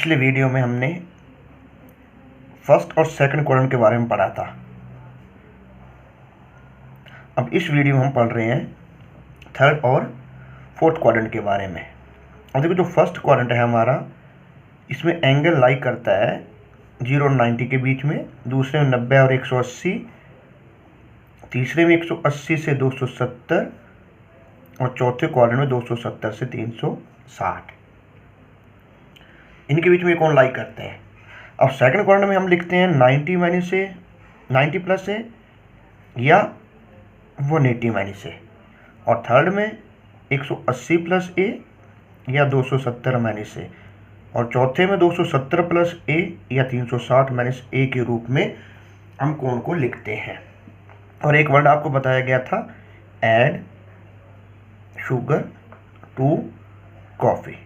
पिछले वीडियो में हमने फर्स्ट और सेकंड क्वाड्रेंट के बारे में पढ़ा था। अब इस वीडियो में हम पढ़ रहे हैं थर्ड और फोर्थ क्वाड्रेंट के बारे में। अब देखो, जो फर्स्ट क्वाड्रेंट है हमारा, इसमें एंगल लाई करता है 0 और 90 के बीच में, दूसरे में 90 और 180, तीसरे में 180 से 270 और चौथे क्वाड्रेंट में 270 से 360। इनके बीच में ये कौन लाई करते हैं। अब सेकंड क्वाड्रेंट में हम लिखते हैं 90 माइनस से, 90 प्लस से या 180 माइनस से, और थर्ड में 180 प्लस ए या 270 माइनस से, और चौथे में 270 प्लस ए या 360 माइनस ए के रूप में हम कोण को लिखते हैं। और एक वर्ड आपको बताया गया था, ऐड शुगर टू कॉफ़ी।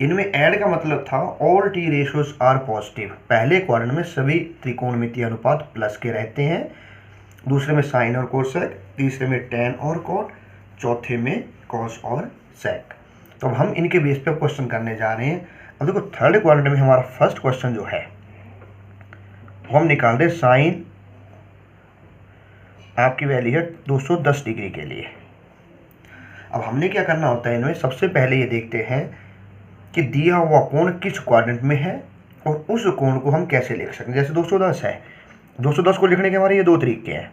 इनमें ऐड का मतलब था all T ratios are positive. पहले क्वाड्रेंट में सभी त्रिकोणमितीय अनुपात प्लस के रहते हैं, दूसरे में साइन और कोसेक, तीसरे में टेन और कोट, चौथे में कॉस और सेक। तो अब हम इनके बेस पे क्वेश्चन करने जा रहे हैं। अब देखो, थर्ड क्वाड्रेंट में हमारा फर्स्ट क्वेश्चन जो है वो हम निकाल रहे साइन, आपकी वैल्यू है 210 डिग्री के लिए। अब हमने क्या करना होता है, इनमें सबसे पहले ये देखते हैं कि दिया हुआ कोण किस क्वाड्रेंट में है और उस कोण को हम कैसे लिख सकते हैं। जैसे 210 है, 210 को लिखने के हमारे ये दो तरीके हैं।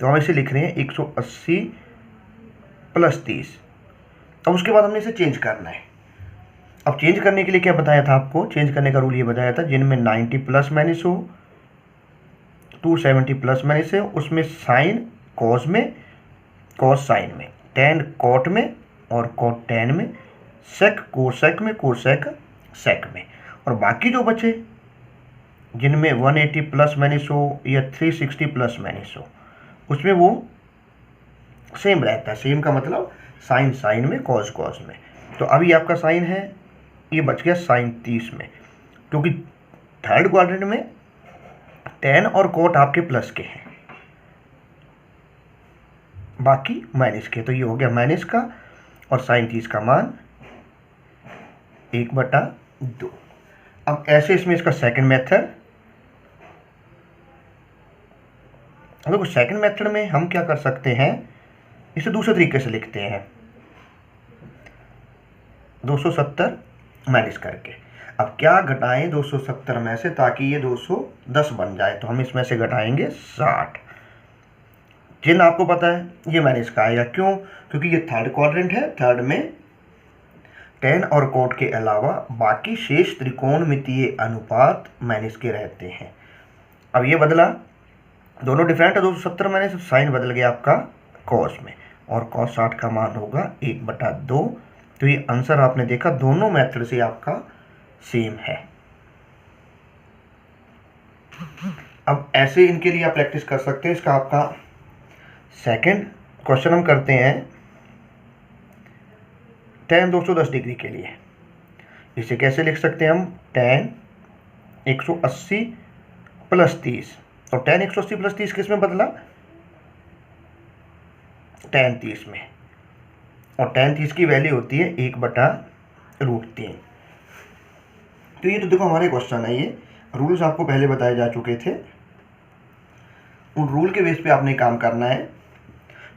तो हम इसे लिख रहे हैं 180 प्लस 30। अब उसके बाद हमने इसे चेंज करना है। अब चेंज करने के लिए क्या बताया था आपको, चेंज करने का रूल ये बताया था, जिनमें 90 प्लस माइनस हो, 270 प्लस माइनस है, उसमें साइन कॉस में, कॉस साइन में, टेन कॉट में और कॉट टेन में, सेक कोसेक में, कोसेक सेक में, और बाकी जो बचे जिनमें 180 प्लस माइनस हो या 360 प्लस माइनस हो, उसमें वो सेम रहता है। सेम का मतलब साइन साइन में, कॉस कॉस में। तो अभी आपका साइन है, ये बच गया साइन 30 में, क्योंकि थर्ड क्वाड्रेंट में टेन और कोट आपके प्लस के हैं, बाकी माइनस के। तो ये हो गया माइनस का, और साइन 30 का मान 1/2। अब ऐसे इसमें इसका सेकंड मेथड, देखो सेकंड मेथड में हम क्या कर सकते हैं, इसे दूसरे तरीके से लिखते हैं 270 माइनस करके। अब क्या घटाएं 270 में से, ताकि ये 210 बन जाए। तो हम इसमें से घटाएंगे 60। चिन्ह आपको पता है, ये माइनस का आएगा। क्यों? क्योंकि ये थर्ड क्वाड्रेंट है, थर्ड में टेन और कोट के अलावा बाकी शेष त्रिकोणमितीय अनुपात माइनस के रहते हैं। अब ये बदला, दोनों डिफरेंट है, 270 माइनस, साइन बदल गया आपका कॉस में, और कॉस 60 का मान होगा 1/2। तो ये आंसर आपने देखा, दोनों मेथड से आपका सेम है। अब ऐसे इनके लिए आप प्रैक्टिस कर सकते हैं। इसका आपका सेकंड क्वेश्चन हम करते हैं टेन 210 डिग्री के लिए। इसे कैसे लिख सकते हैं हम, टेन 180 प्लस 30। तो टेन 180 प्लस 30 किस में बदला, टेन 30 में, और टेन 30 की वैल्यू होती है 1/√3। तो ये तो देखो हमारे क्वेश्चन है, ये रूल्स आपको पहले बताए जा चुके थे, उन रूल के बेस पे आपने काम करना है।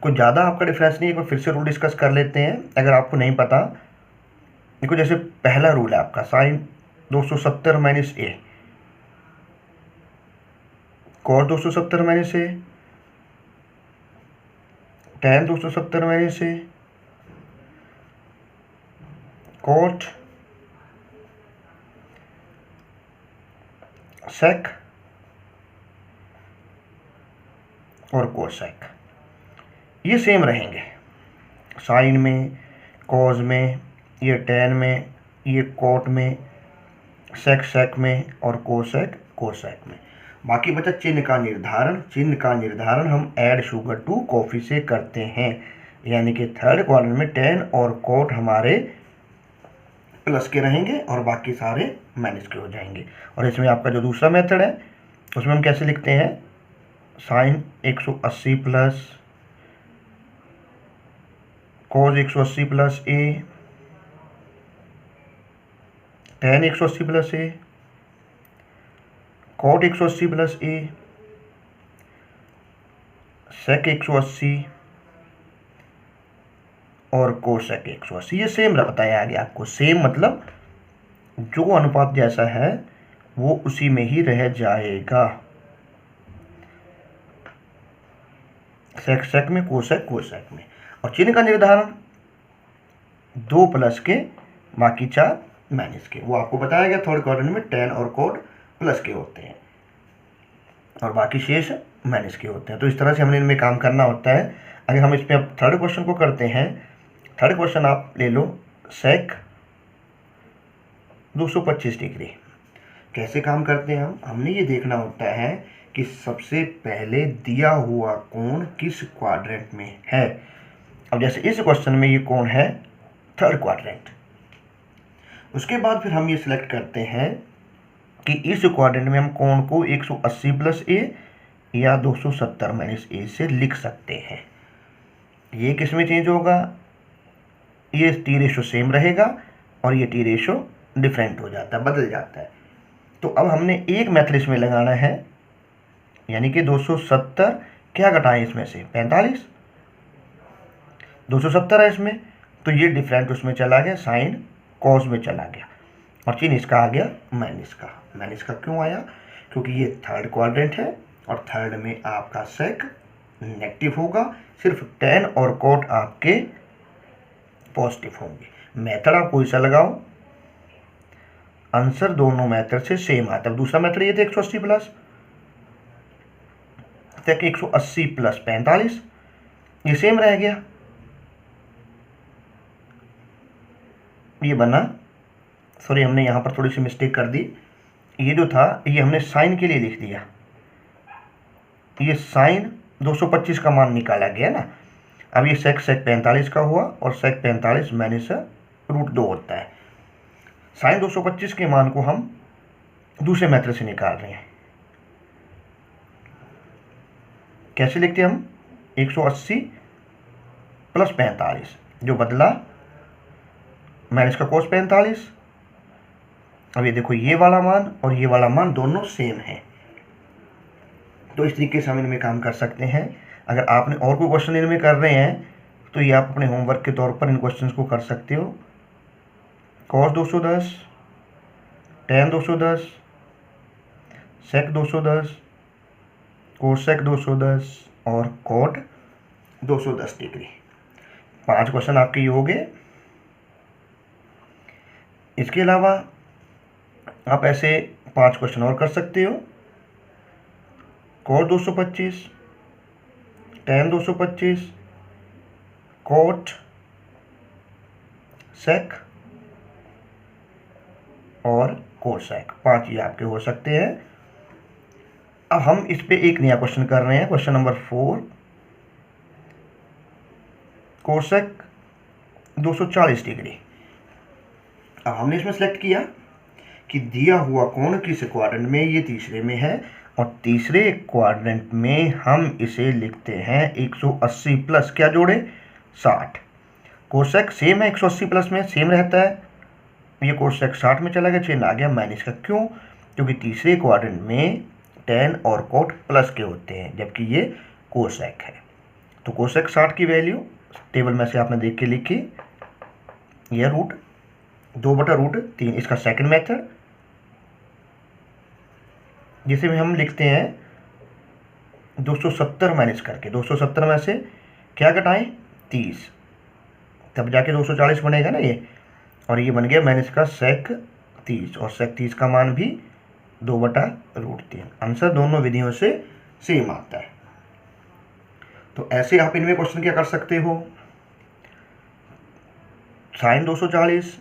कोई ज़्यादा आपका डिफरेंस नहीं है, कोई फिर से रूल डिस्कस कर लेते हैं अगर आपको नहीं पता। देखो, जैसे पहला रूल है आपका, साइन 270 माइनस ए, कॉस 270 माइनस ए, टेन 270 माइनस ए, कॉट सेक और कोसेक, ये सेम रहेंगे। साइन में, कॉस में, ये टेन में, ये कोट में, सेक सेक में, और कोसेक कोसेक में। बाकी बचा चिन्ह का निर्धारण। चिन्ह का निर्धारण हम ऐड शुगर टू कॉफ़ी से करते हैं, यानी कि थर्ड क्वाड्रेंट में टेन और कोट हमारे प्लस के रहेंगे और बाकी सारे माइनस के हो जाएंगे। और इसमें आपका जो दूसरा मेथड है, उसमें हम कैसे लिखते हैं, साइन 180 प्लस कॉस 180 प्लस ए, tan 180 प्लस ए, cot 180 प्लस ए, sec 180 और कोसेक 180। ये सेम बताया आगे आपको, सेम मतलब जो अनुपात जैसा है वो उसी में ही रह जाएगा। सेक सेक में, कोसेक कोसेक में। और चिन्ह का निर्धारण 2 प्लस के बाकी 4 माइनस के, वो आपको बताया गया थर्ड क्वाड्रेंट में tan और cot प्लस के होते हैं और बाकी शेष माइनस के होते हैं। तो इस तरह से हमने इनमें काम करना होता है। अगर हम इस पर अब थर्ड क्वेश्चन को करते हैं, थर्ड क्वेश्चन आप ले लो सेक 225 डिग्री। कैसे काम करते हैं हमने ये देखना होता है कि सबसे पहले दिया हुआ कोण किस क्वाड्रेंट में है। अब जैसे इस क्वेश्चन में ये कोण है थर्ड क्वाड्रेंट, उसके बाद फिर हम ये सिलेक्ट करते हैं कि इस क्वाड्रेंट में हम कोण को 180 प्लस ए या 270 माइनस ए से लिख सकते हैं। ये किस में चेंज होगा, ये टी रेशो सेम रहेगा और ये टी रेशो डिफरेंट हो जाता है, बदल जाता है। तो अब हमने एक मेथड इसमें लगाना है, यानी कि 270 क्या घटाएं इसमें से 45, 270 है इसमें, तो ये डिफरेंट उसमें चला गया, साइन कॉस में चला गया और चिन्ह इसका आ गया माइनस का। माइनस का क्यों आया, क्योंकि ये थर्ड क्वाड्रेंट है और थर्ड में आपका सेक नेगेटिव होगा, सिर्फ tan और cot आपके पॉजिटिव होंगे। मेथड आप कोई सा लगाओ, आंसर दोनों मेथड से सेम आता है। दूसरा मेथड ये था 180 प्लस सेक 180 प्लस 45, ये सेम रह गया, ये बना, सॉरी हमने यहाँ पर थोड़ी सी मिस्टेक कर दी, ये जो था ये हमने साइन के लिए लिख दिया, ये साइन 225 का मान निकाला गया ना। अब ये सेक 45 का हुआ और सेक 45 माइनस √2 होता है। साइन 225 के मान को हम दूसरे मेथड से निकाल रहे हैं। कैसे लिखते हैं हम, 180 प्लस 45 जो बदला माइनस का कोस 45। अब ये देखो ये वाला मान और ये वाला मान दोनों सेम है, तो इस तरीके से हम इनमें काम कर सकते हैं। अगर आपने और कोई क्वेश्चन इनमें कर रहे हैं तो ये आप अपने होमवर्क के तौर पर इन क्वेश्चंस को कर सकते हो। कॉस 210, tan 210, सेक 210, कोसेक 210 और cot 210 डिग्री। 5 क्वेश्चन आपके ये हो गए। इसके अलावा आप ऐसे 5 क्वेश्चन और कर सकते हो। cot 225, tan 225, cot, sec और कोसेक, 5 ये आपके हो सकते हैं। अब हम इस पे एक नया क्वेश्चन कर रहे हैं, क्वेश्चन नंबर 4, कोसेक 240 डिग्री। अब हमने इसमें सेलेक्ट किया कि दिया हुआ कोण किस क्वाड्रेंट में, ये तीसरे में है और तीसरे क्वाड्रेंट में हम इसे लिखते हैं 180 प्लस क्या जोड़े 60। कोसेक सेम है 180 प्लस में सेम रहता है, ये कोसेक 60 में चला गया, चिन्ह आ गया माइनस का। क्यों, क्योंकि तीसरे क्वाड्रेंट में tan और cot प्लस के होते हैं जबकि ये कोसेक है। तो कोसेक 60 की वैल्यू टेबल में से आपने देख के लिखी, यह √2/√3 इसका सेकंड मेथड, जिसे में हम लिखते हैं 270 माइनस करके, 270 में से क्या घटाएं 30, तब जाके 240 बनेगा ना ये, और ये बन गया माइनस का सेक 30 और सेक 30 का मान भी 2/√3। आंसर दोनों विधियों से सेम आता है। तो ऐसे आप इनमें क्वेश्चन क्या कर सकते हो, साइन 240,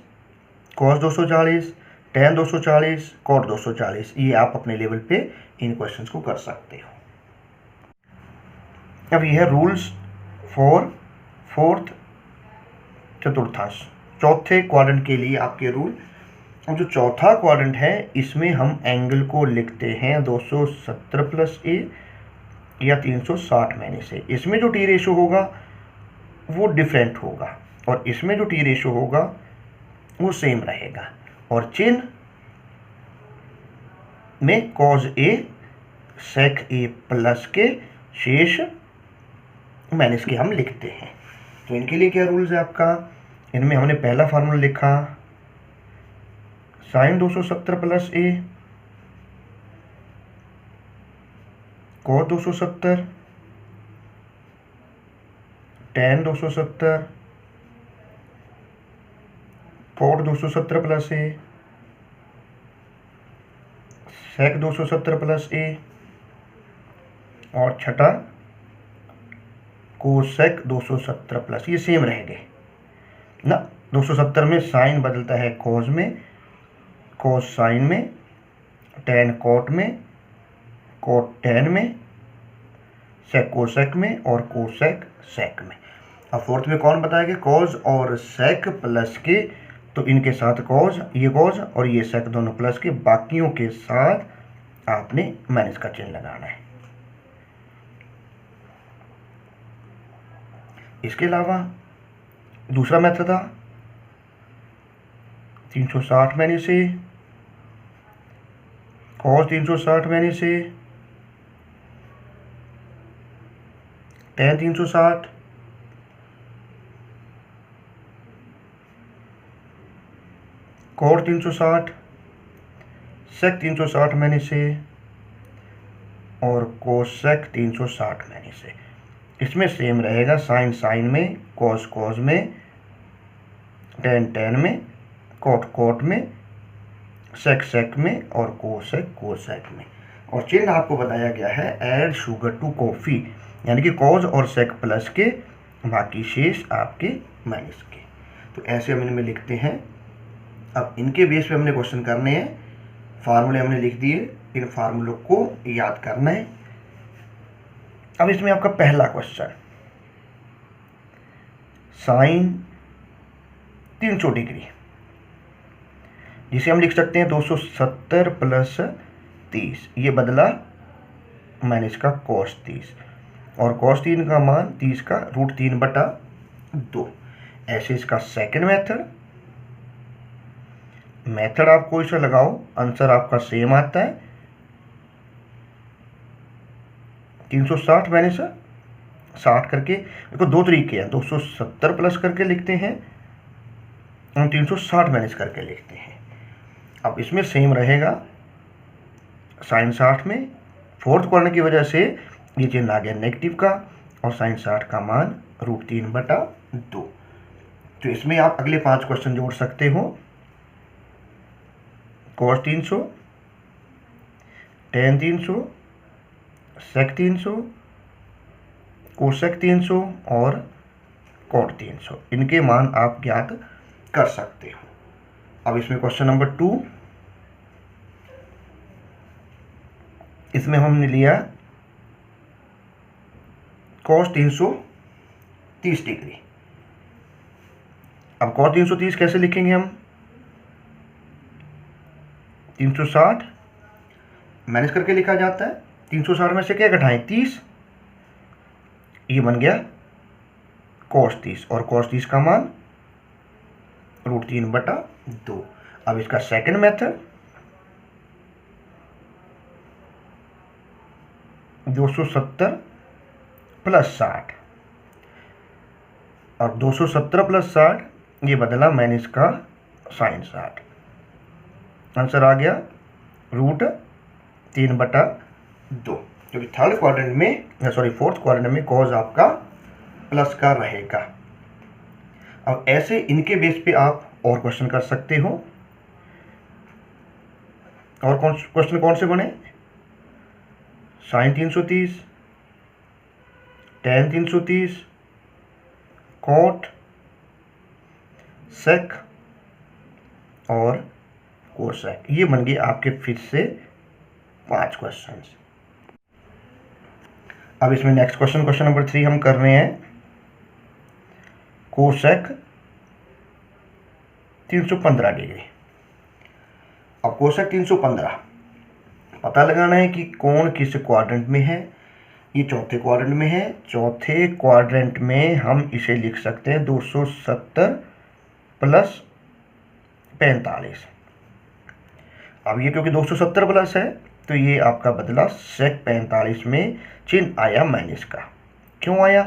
कॉस 240, tan 240, cot 240, ये आप अपने लेवल पे इन क्वेश्चंस को कर सकते हो। अब ये है रूल्स फॉर फोर्थ चतुर्थांश, चौथे क्वाड्रेंट के लिए आपके रूल। अब जो चौथा क्वाड्रेंट है इसमें हम एंगल को लिखते हैं 270 प्लस ए या 360 माइनस ए। इसमें जो टी रेशो होगा वो डिफरेंट होगा और इसमें जो टी रेशो होगा वो सेम रहेगा। और चिन्ह में कॉज ए सेक ए प्लस के शेष माइनस के हम लिखते हैं। तो इनके लिए क्या रूल्स है आपका, इनमें हमने पहला फार्मूला लिखा साइन 270 प्लस ए कॉस 270 tan 270 कॉट 270 प्लस ए सेक 270 प्लस ए और छठा कोसेक 270 प्लस, ये सेम रहेंगे ना। 270 में साइन बदलता है कॉस में, कॉस साइन में, टैन कॉट में, कॉट टैन में, सेक कोसेक में और कोसेक सेक में। अब फोर्थ में कौन बताएगा, कॉस और सेक प्लस के, तो इनके साथ कॉस, ये कॉस और ये सेक दोनों प्लस के, बाकियों के साथ आपने माइनस का चिन्ह लगाना है। इसके अलावा दूसरा मेथड था 360 माइनस ए कॉस 360 माइनस ए टैन 360 कॉट 360 सेक 360 माइनस ए और कोसेक 360 माइनस ए। इसमें सेम रहेगा, साइन साइन में, कॉस कॉस में, टैन टैन में, कॉट कॉट में, सेक सेक में और कोसेक कोसेक में। और चिन्ह आपको बताया गया है ऐड शुगर टू कॉफ़ी, यानी कि कॉस और सेक प्लस के, बाकी शेष आपके माइनस के। तो ऐसे हम इनमें लिखते हैं। अब इनके बेस पे हमने क्वेश्चन करने हैं, फार्मूले हमने लिख दिए, इन फार्मूलों को याद करना है। अब इसमें आपका पहला क्वेश्चन साइन 300 डिग्री, जिसे हम लिख सकते हैं 270 प्लस 30, ये बदला माइनस का cos 30 और cos 3 का मान 30 का √3/2। ऐसे इसका सेकंड मेथड आप कोई सा लगाओ, आंसर आपका सेम आता है। 360 माइनस 60 करके, देखो दो तरीके हैं, 270 प्लस करके लिखते हैं और 360 माइनस करके लिखते हैं। अब इसमें सेम रहेगा, साइन 60 में फोर्थ क्वाड्रेंट की वजह से ये चिन्ह आ गया नेगेटिव का और साइन 60 का मान √3/2। तो इसमें आप अगले 5 क्वेश्चन जोड़ सकते हो, कॉस 300, टैन 300, सेक 300, कोसेक 300 और कॉट 300, इनके मान आप ज्ञात कर सकते हो। अब इसमें क्वेश्चन नंबर 2, इसमें हमने लिया कॉस 330 डिग्री। अब कॉस 330 कैसे लिखेंगे हम, 360 माइनस करके लिखा जाता है, 360 में से क्या घटाएं 30, ये बन गया cos 30 और cos 30 का मान √3/2। अब इसका सेकंड मेथड 270 प्लस 60 और 270 प्लस 60, ये बदला माइनस का साइन 60, आंसर आ गया √3/2। क्योंकि थर्ड क्वाड्रेंट में, फोर्थ क्वाड्रेंट में कॉज आपका प्लस का रहेगा। अब ऐसे इनके बेस पे आप और क्वेश्चन कर सकते हो। और क्वेश्चन कौन से बने, साइन 330, टैन 330, कॉट, सेक और कोसेक, ये बन गए आपके फिर से 5 क्वेश्चन। अब इसमें नेक्स्ट क्वेश्चन नंबर 3 हम कर रहे हैं कोसेक 315 डिग्री। अब कोसेक 315 पता लगाना है कि कौन किस क्वाड्रेंट में है। ये चौथे क्वाड्रेंट में है। चौथे क्वाड्रेंट में हम इसे लिख सकते हैं 270 प्लस 45। अब ये क्योंकि 270 प्लस है तो ये आपका बदला सेक 45 में चिन्ह आया माइनस का। क्यों आया?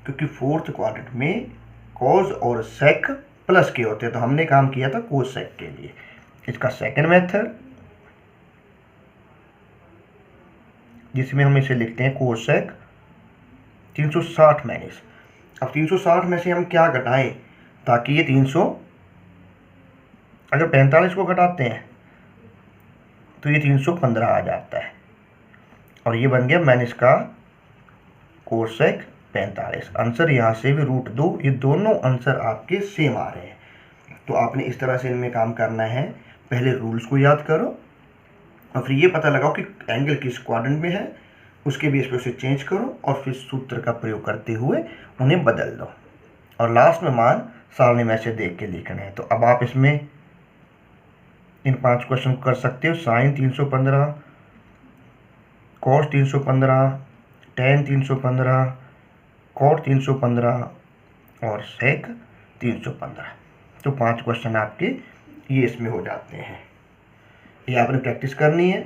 क्योंकि फोर्थ क्वाड्रेंट में कॉज और सेक प्लस के होते हैं, तो हमने काम किया था कोस सेक के लिए। इसका सेकंड मेथड जिसमें हम इसे लिखते हैं कोस सेक 360 माइनस। अब 360 में से हम क्या घटाएं ताकि ये 300, अगर 45 को घटाते हैं तो ये 315 आ जाता है और ये बन गया माइनस का कोसेक 45। आंसर यहाँ से भी √2, ये दोनों आंसर आपके सेम आ रहे हैं। तो आपने इस तरह से इनमें काम करना है, पहले रूल्स को याद करो और फिर ये पता लगाओ कि एंगल किस क्वाड्रेंट में है, उसके बेस पे उसे चेंज करो और फिर सूत्र का प्रयोग करते हुए उन्हें बदल दो और लास्ट में मान सारणी में से देख के लिखना है। तो अब आप इसमें इन 5 क्वेश्चन कर सकते हो। साइन 315, कॉस 315, टेन 315, कॉट 315 और सेक 315। तो 5 क्वेश्चन आपके ये इसमें हो जाते हैं। ये आपने प्रैक्टिस करनी है।